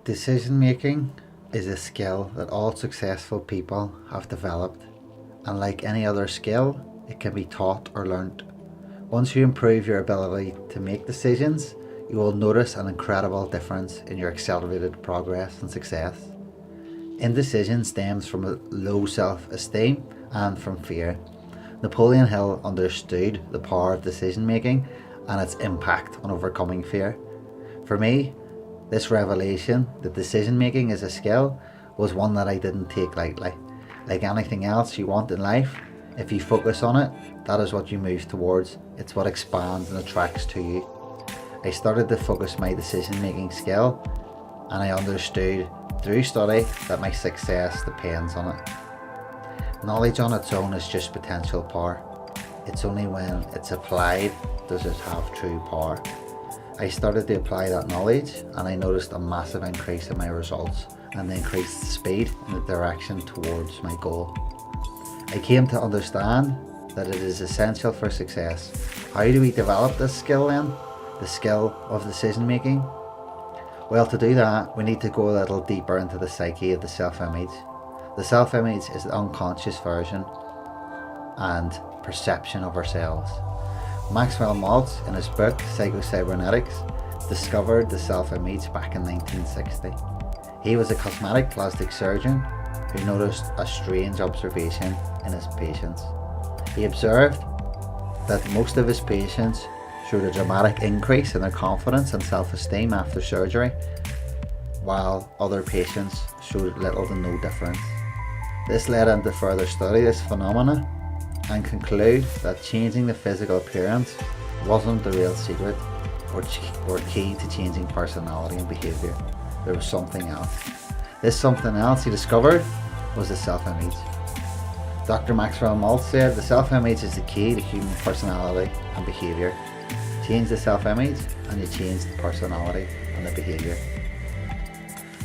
Decision making is a skill that all successful people have developed, and like any other skill, it can be taught or learnt. Once you improve your ability to make decisions, you will notice an incredible difference in your accelerated progress and success. Indecision stems from a low self esteem and from fear. Napoleon Hill understood the power of decision making and its impact on overcoming fear. For me, this revelation that decision making is a skill was one that I didn't take lightly. Like anything else you want in life, if you focus on it, that is what you move towards. It's what expands and attracts to you. I started to focus my decision making skill, and I understood through study that my success depends on it. Knowledge on its own is just potential power. It's only when it's applied does it have true power. I started to apply that knowledge and I noticed a massive increase in my results and the increased speed in the direction towards my goal. I came to understand that it is essential for success. How do we develop this skill then? The skill of decision making? Well, to do that, we need to go a little deeper into the psyche of the self-image. The self-image is the unconscious version and perception of ourselves. Maxwell Maltz, in his book Psycho-Cybernetics, discovered the self-image back in 1960. He was a cosmetic plastic surgeon who noticed a strange observation in his patients. He observed that most of his patients showed a dramatic increase in their confidence and self-esteem after surgery, while other patients showed little to no difference. This led him to further study this phenomena and conclude that changing the physical appearance wasn't the real secret or key to changing personality and behaviour. There was something else. This something else he discovered was the self-image. Dr. Maxwell Maltz said the self-image is the key to human personality and behaviour. Change the self-image and you change the personality and the behaviour.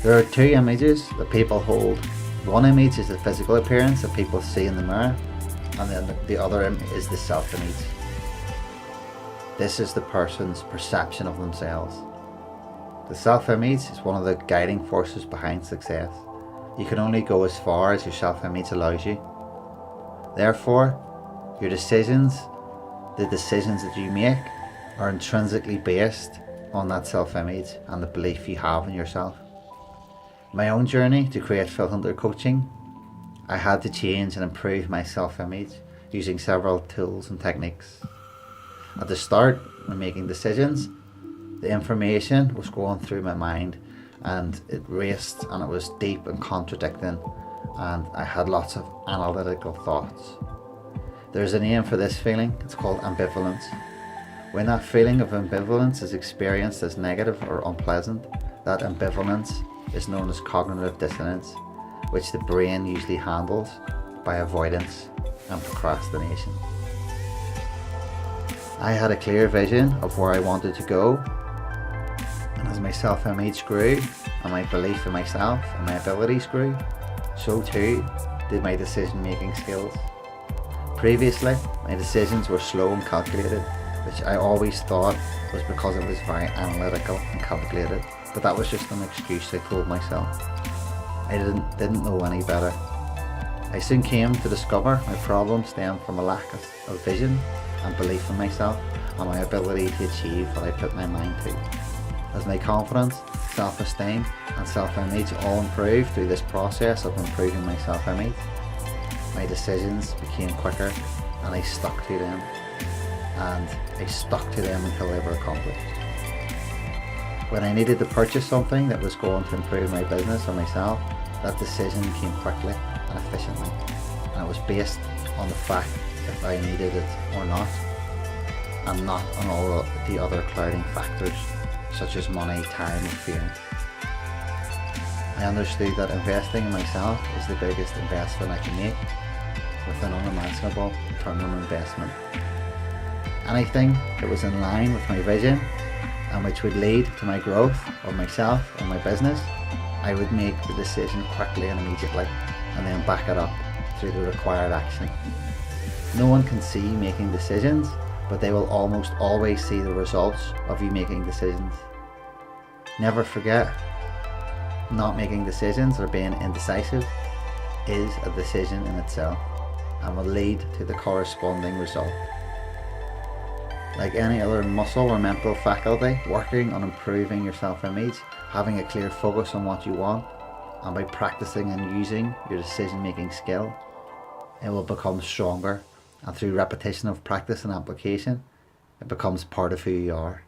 There are two images that people hold. One image is the physical appearance that people see in the mirror, and then the other is the self-image. This is the person's perception of themselves. The self-image is one of the guiding forces behind success. You can only go as far as your self-image allows you. Therefore, your decisions, the decisions that you make, are intrinsically based on that self-image and the belief you have in yourself. My own journey to create Phil Hunter Coaching, I had to change and improve my self-image using several tools and techniques. At the start, when making decisions, the information was going through my mind and it raced and it was deep and contradicting, and I had lots of analytical thoughts. There's a name for this feeling, it's called ambivalence. When that feeling of ambivalence is experienced as negative or unpleasant, that ambivalence is known as cognitive dissonance, which the brain usually handles by avoidance and procrastination. I had a clear vision of where I wanted to go, and as my self-image grew and my belief in myself and my abilities grew, so too did my decision-making skills. Previously, my decisions were slow and calculated, which I always thought was because it was very analytical and calculated, but that was just an excuse I told myself. I didn't know any better. I soon came to discover my problem stemmed from a lack of vision and belief in myself and my ability to achieve what I put my mind to. As my confidence, self-esteem and self-image all improved through this process of improving my self-image, my decisions became quicker and I stuck to them. Until they were accomplished. When I needed to purchase something that was going to improve my business or myself, that decision came quickly and efficiently, and it was based on the fact if I needed it or not, and not on all the other clouding factors such as money, time and fear. I understood that investing in myself is the biggest investment I can make with an unimaginable return on investment. Anything that was in line with my vision and which would lead to my growth of myself and my business, I would make the decision quickly and immediately and then back it up through the required action. No one can see you making decisions, but they will almost always see the results of you making decisions. Never forget, Not making decisions or being indecisive is a decision in itself and will lead to the corresponding result. Like any other muscle or mental faculty, working on improving your self-image, having a clear focus on what you want, and by practicing and using your decision-making skill, it will become stronger, and through repetition of practice and application, it becomes part of who you are.